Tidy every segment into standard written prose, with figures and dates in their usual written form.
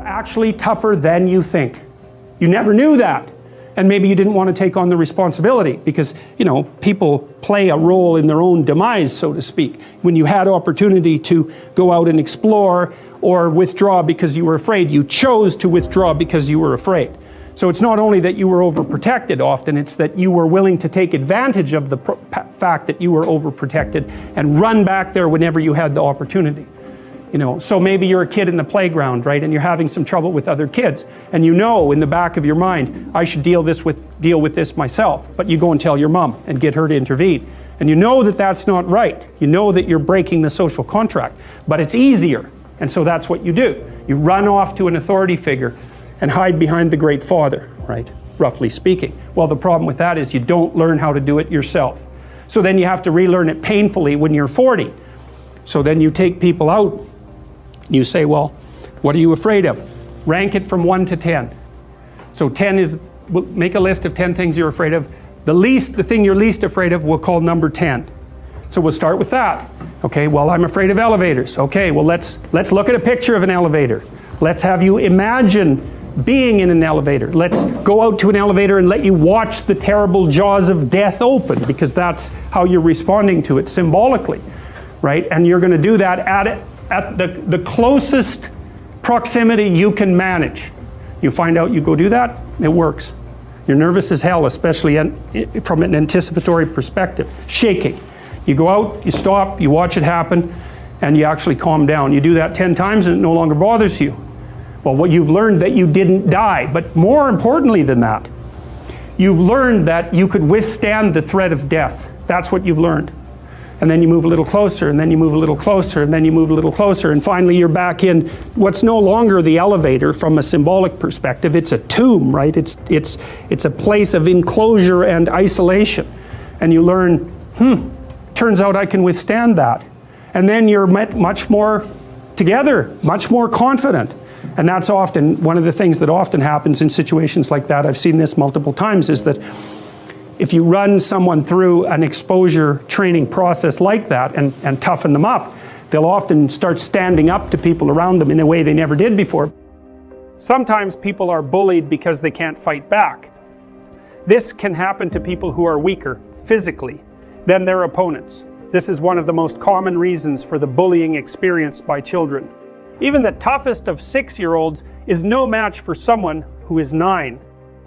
actually tougher than you think. You never knew that. And maybe you didn't want to take on the responsibility because, you know, people play a role in their own demise, so to speak. When you had opportunity to go out and explore or withdraw because you were afraid, you chose to withdraw because you were afraid. So it's not only that you were overprotected often, it's that you were willing to take advantage of the fact that you were overprotected and run back there whenever you had the opportunity. You know, so maybe you're a kid in the playground, right, and you're having some trouble with other kids, and you know in the back of your mind, I should deal with this myself, but you go and tell your mom and get her to intervene. And you know that that's not right. You know that you're breaking the social contract, but it's easier, and so that's what you do. You run off to an authority figure and hide behind the Great Father, right, roughly speaking. Well, the problem with that is you don't learn how to do it yourself. So then you have to relearn it painfully when you're 40. So then you take people out. You say, well, what are you afraid of? Rank it from 1 to 10. So 10 is, we'll make a list of 10 things you're afraid of. The thing you're least afraid of, we'll call number 10. So we'll start with that. Okay, well, I'm afraid of elevators. Okay, well, let's look at a picture of an elevator. Let's have you imagine being in an elevator. Let's go out to an elevator and let you watch the terrible jaws of death open, because that's how you're responding to it symbolically, right? And you're going to do that at the closest proximity you can manage. You find out, you go do that, it works. You're nervous as hell, especially from an anticipatory perspective. Shaking. You go out, you stop, you watch it happen, and you actually calm down. You do that 10 times and it no longer bothers you. Well, what you've learned that you didn't die, but more importantly than that, you've learned that you could withstand the threat of death. That's what you've learned. And then you move a little closer, and then you move a little closer, and then you move a little closer, and finally you're back in what's no longer the elevator from a symbolic perspective. It's a tomb, right? It's a place of enclosure and isolation. And you learn, turns out I can withstand that. And then you're much more together, much more confident. And that's often, one of the things that often happens in situations like that, I've seen this multiple times, is that if you run someone through an exposure training process like that and toughen them up, they'll often start standing up to people around them in a way they never did before. Sometimes people are bullied because they can't fight back. This can happen to people who are weaker physically than their opponents. This is one of the most common reasons for the bullying experienced by children. Even the toughest of 6-year-olds is no match for someone who is 9.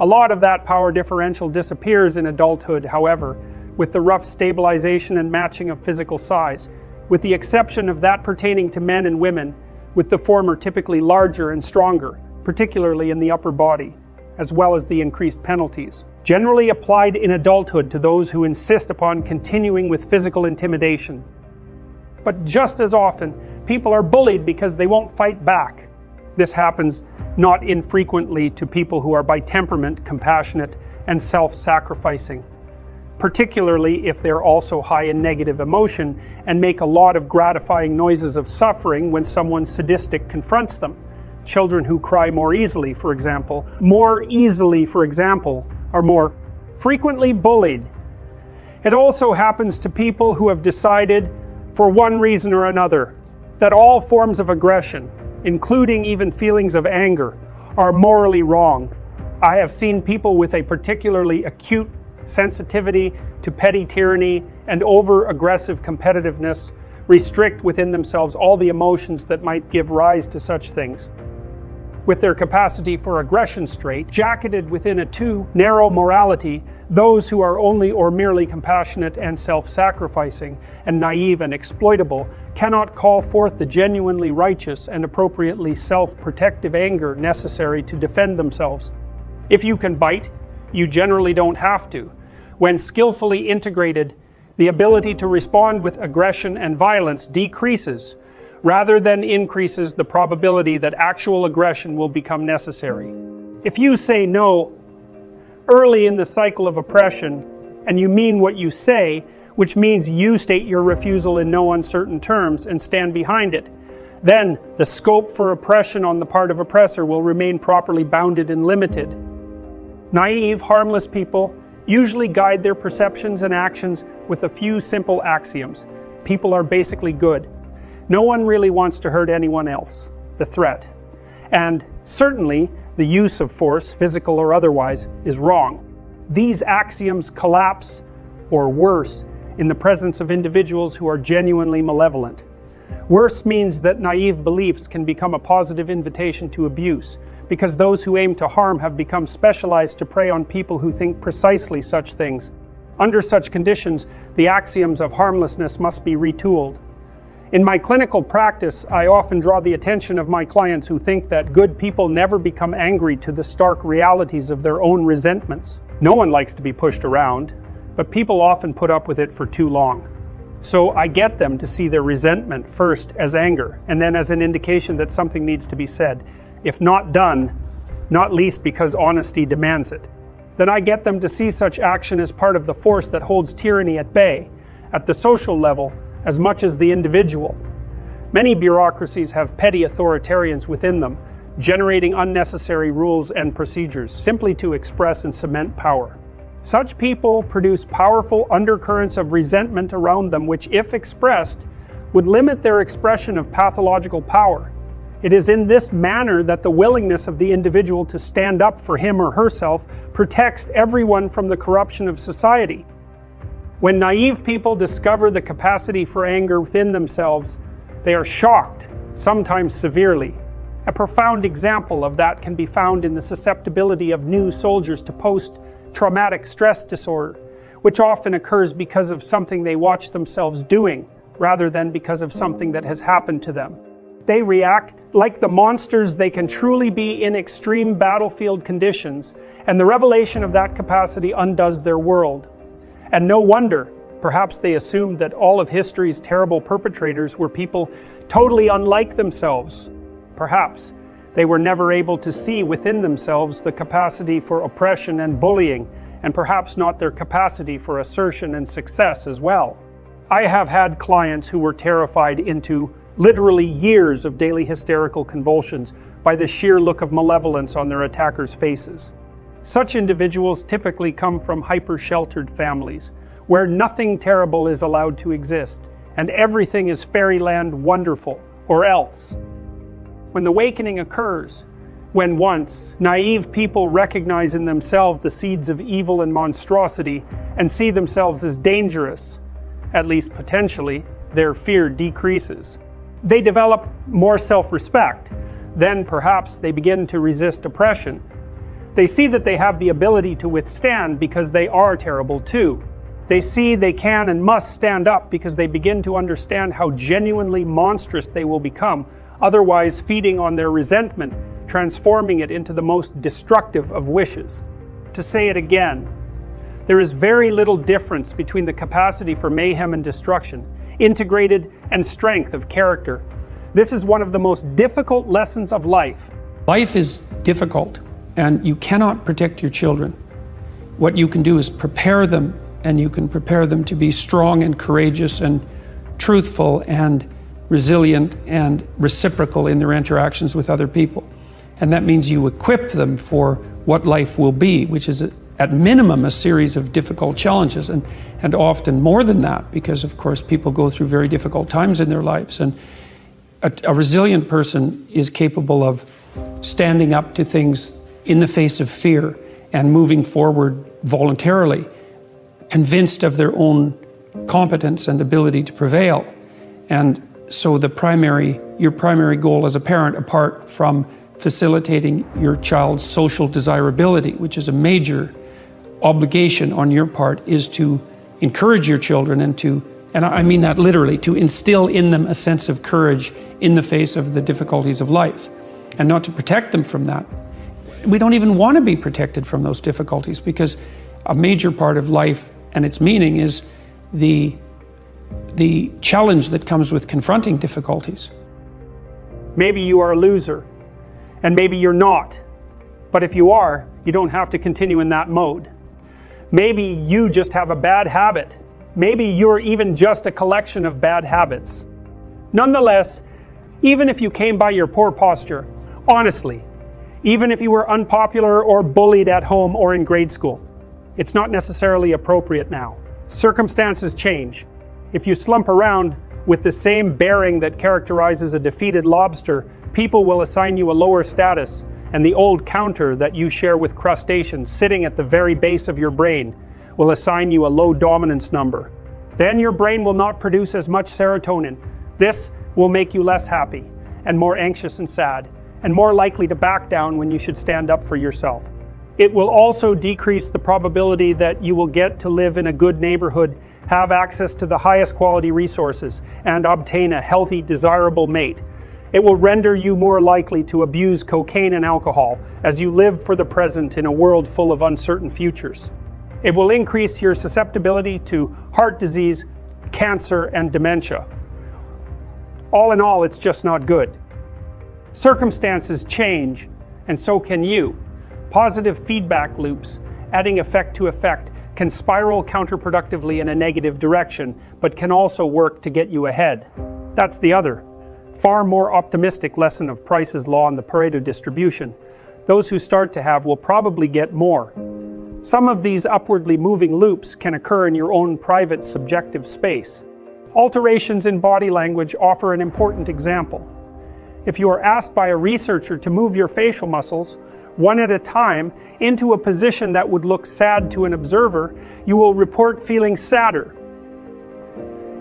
A lot of that power differential disappears in adulthood, however, with the rough stabilization and matching of physical size, with the exception of that pertaining to men and women, with the former typically larger and stronger, particularly in the upper body, as well as the increased penalties, generally applied in adulthood to those who insist upon continuing with physical intimidation. But just as often, people are bullied because they won't fight back. This happens not infrequently to people who are by temperament compassionate and self-sacrificing, particularly if they're also high in negative emotion and make a lot of gratifying noises of suffering when someone sadistic confronts them. Children who cry more easily, for example, are more frequently bullied. It also happens to people who have decided, for one reason or another, that all forms of aggression, including even feelings of anger, are morally wrong. I have seen people with a particularly acute sensitivity to petty tyranny and over-aggressive competitiveness restrict within themselves all the emotions that might give rise to such things. With their capacity for aggression straight, jacketed within a too narrow morality, those who are only or merely compassionate and self-sacrificing and naive and exploitable cannot call forth the genuinely righteous and appropriately self-protective anger necessary to defend themselves. If you can bite, you generally don't have to. When skillfully integrated, the ability to respond with aggression and violence decreases, rather than increases the probability that actual aggression will become necessary. If you say no early in the cycle of oppression, and you mean what you say, which means you state your refusal in no uncertain terms and stand behind it, then the scope for oppression on the part of oppressor will remain properly bounded and limited. Naive, harmless people usually guide their perceptions and actions with a few simple axioms. People are basically good. No one really wants to hurt anyone else, the threat. And Certainly, the use of force, physical or otherwise, is wrong. These axioms collapse, or worse, in the presence of individuals who are genuinely malevolent. Worse means that naive beliefs can become a positive invitation to abuse, because those who aim to harm have become specialized to prey on people who think precisely such things. Under such conditions, the axioms of harmlessness must be retooled. In my clinical practice, I often draw the attention of my clients who think that good people never become angry to the stark realities of their own resentments. No one likes to be pushed around, but people often put up with it for too long. So I get them to see their resentment first as anger, and then as an indication that something needs to be said. If not done, not least because honesty demands it. Then I get them to see such action as part of the force that holds tyranny at bay, at the social level, as much as the individual. Many bureaucracies have petty authoritarians within them, generating unnecessary rules and procedures simply to express and cement power. Such people produce powerful undercurrents of resentment around them which, if expressed, would limit their expression of pathological power. It is in this manner that the willingness of the individual to stand up for him or herself protects everyone from the corruption of society. When naive people discover the capacity for anger within themselves, they are shocked, sometimes severely. A profound example of that can be found in the susceptibility of new soldiers to post-traumatic stress disorder, which often occurs because of something they watch themselves doing, rather than because of something that has happened to them. They react like the monsters they can truly be in extreme battlefield conditions, and the revelation of that capacity undoes their world. And no wonder, perhaps they assumed that all of history's terrible perpetrators were people totally unlike themselves. Perhaps they were never able to see within themselves the capacity for oppression and bullying, and perhaps not their capacity for assertion and success as well. I have had clients who were terrified into literally years of daily hysterical convulsions by the sheer look of malevolence on their attackers' faces. Such individuals typically come from hyper-sheltered families, where nothing terrible is allowed to exist, and everything is fairyland wonderful, or else. When the awakening occurs, when once naive people recognize in themselves the seeds of evil and monstrosity, and see themselves as dangerous, at least potentially, their fear decreases. They develop more self-respect. Then perhaps they begin to resist oppression. They see that they have the ability to withstand because they are terrible too. They see they can and must stand up because they begin to understand how genuinely monstrous they will become, otherwise feeding on their resentment, transforming it into the most destructive of wishes. To say it again, there is very little difference between the capacity for mayhem and destruction, integrated and strength of character. This is one of the most difficult lessons of life. Life is difficult, and you cannot protect your children. What you can do is prepare them, and you can prepare them to be strong and courageous and truthful and resilient and reciprocal in their interactions with other people. And that means you equip them for what life will be, which is at minimum a series of difficult challenges, and often more than that, because of course people go through very difficult times in their lives. And a resilient person is capable of standing up to things in the face of fear and moving forward voluntarily, convinced of their own competence and ability to prevail. And so your primary goal as a parent, apart from facilitating your child's social desirability, which is a major obligation on your part, is to encourage your children and I mean that literally, to instill in them a sense of courage in the face of the difficulties of life, and not to protect them from that. We don't even want to be protected from those difficulties, because a major part of life and its meaning is the challenge that comes with confronting difficulties. Maybe you are a loser, and maybe you're not. But if you are, you don't have to continue in that mode. Maybe you just have a bad habit. Maybe you're even just a collection of bad habits. Nonetheless, even if you came by your poor posture, honestly, even if you were unpopular or bullied at home or in grade school, it's not necessarily appropriate now. Circumstances change. If you slump around with the same bearing that characterizes a defeated lobster, people will assign you a lower status, and the old counter that you share with crustaceans sitting at the very base of your brain will assign you a low dominance number. Then your brain will not produce as much serotonin. This will make you less happy and more anxious and sad, and more likely to back down when you should stand up for yourself. It will also decrease the probability that you will get to live in a good neighborhood, have access to the highest quality resources, and obtain a healthy, desirable mate. It will render you more likely to abuse cocaine and alcohol as you live for the present in a world full of uncertain futures. It will increase your susceptibility to heart disease, cancer, and dementia. All in all, it's just not good. Circumstances change, and so can you. Positive feedback loops, adding effect to effect, can spiral counterproductively in a negative direction, but can also work to get you ahead. That's the other, far more optimistic lesson of Price's law and the Pareto distribution. Those who start to have will probably get more. Some of these upwardly moving loops can occur in your own private subjective space. Alterations in body language offer an important example. If you are asked by a researcher to move your facial muscles, one at a time, into a position that would look sad to an observer, you will report feeling sadder.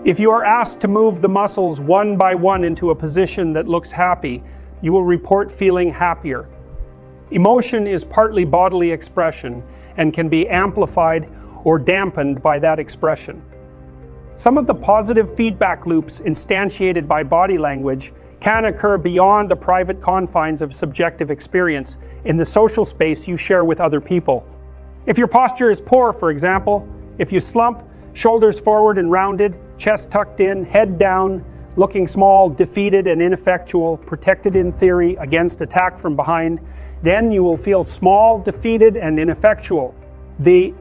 If you are asked to move the muscles one by one into a position that looks happy, you will report feeling happier. Emotion is partly bodily expression and can be amplified or dampened by that expression. Some of the positive feedback loops instantiated by body language can occur beyond the private confines of subjective experience in the social space you share with other people. If your posture is poor, for example, if you slump, shoulders forward and rounded, chest tucked in, head down, looking small, defeated and ineffectual, protected in theory against attack from behind, then you will feel small, defeated and ineffectual. The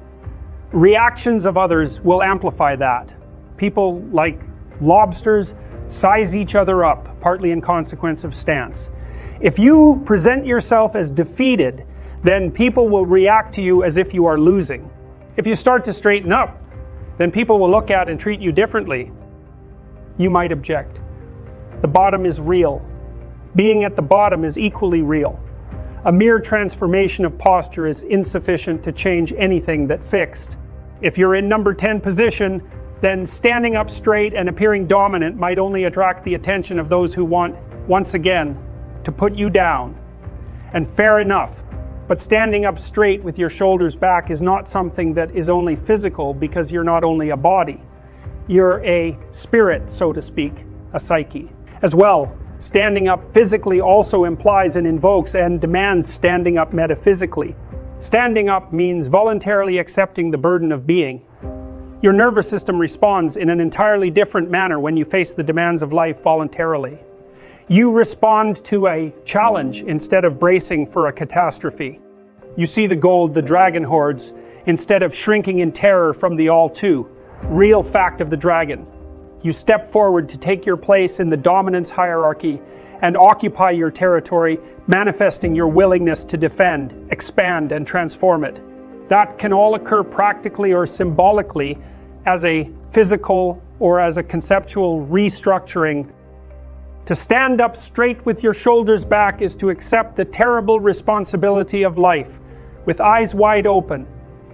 reactions of others will amplify that. People, like lobsters, size each other up, partly in consequence of stance. If you present yourself as defeated, then people will react to you as if you are losing. If you start to straighten up, then people will look at and treat you differently. You might object. The bottom is real. Being at the bottom is equally real. A mere transformation of posture is insufficient to change anything that fixed. If you're in number 10 position, then standing up straight and appearing dominant might only attract the attention of those who want, once again, to put you down. And fair enough, but standing up straight with your shoulders back is not something that is only physical, because you're not only a body. You're a spirit, so to speak, a psyche. As well, standing up physically also implies and invokes and demands standing up metaphysically. Standing up means voluntarily accepting the burden of being. Your nervous system responds in an entirely different manner when you face the demands of life voluntarily. You respond to a challenge instead of bracing for a catastrophe. You see the gold, the dragon hoards, instead of shrinking in terror from the all too real fact of the dragon. You step forward to take your place in the dominance hierarchy and occupy your territory, manifesting your willingness to defend, expand, and transform it. That can all occur practically or symbolically as a physical or as a conceptual restructuring. To stand up straight with your shoulders back is to accept the terrible responsibility of life with eyes wide open.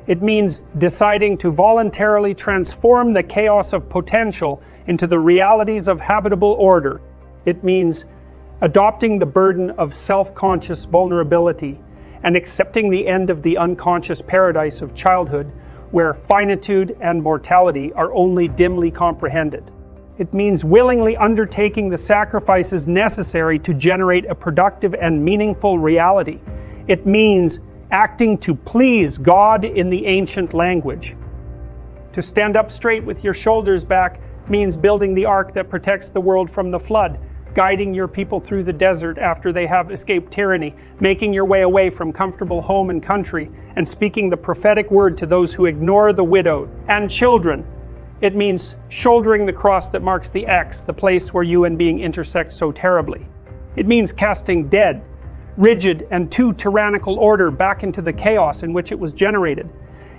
It means deciding to voluntarily transform the chaos of potential into the realities of habitable order. It means adopting the burden of self-conscious vulnerability and accepting the end of the unconscious paradise of childhood, where finitude and mortality are only dimly comprehended. It means willingly undertaking the sacrifices necessary to generate a productive and meaningful reality. It means acting to please God in the ancient language. To stand up straight with your shoulders back means building the ark that protects the world from the flood, guiding your people through the desert after they have escaped tyranny, making your way away from comfortable home and country, and speaking the prophetic word to those who ignore the widowed and children. It means shouldering the cross that marks the X, the place where you and being intersect so terribly. It means casting dead, rigid, and too tyrannical order back into the chaos in which it was generated.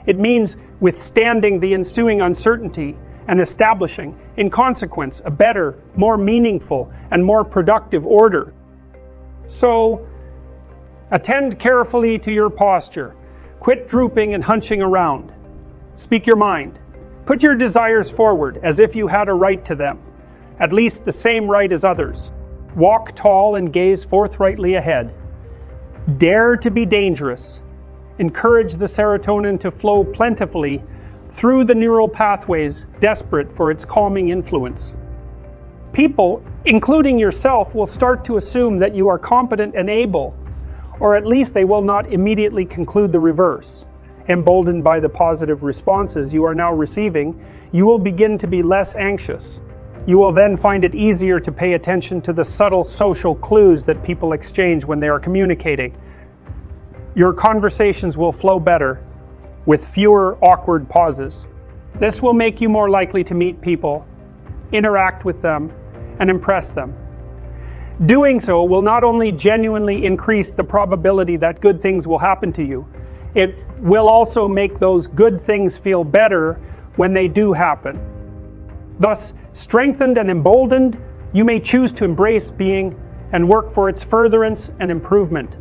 It means withstanding the ensuing uncertainty and establishing, in consequence, a better, more meaningful, and more productive order. So, Attend carefully to your posture. Quit drooping and hunching around. Speak your mind. Put your desires forward as if you had a right to them, at least the same right as others. Walk tall and gaze forthrightly ahead. Dare to be dangerous. Encourage the serotonin to flow plentifully through the neural pathways desperate for its calming influence. People, including yourself, will start to assume that you are competent and able, or at least they will not immediately conclude the reverse. Emboldened by the positive responses you are now receiving, you will begin to be less anxious. You will then find it easier to pay attention to the subtle social clues that people exchange when they are communicating. Your conversations will flow better, with fewer awkward pauses. This will make you more likely to meet people, interact with them, and impress them. Doing so will not only genuinely increase the probability that good things will happen to you, it will also make those good things feel better when they do happen. Thus, strengthened and emboldened, you may choose to embrace being and work for its furtherance and improvement.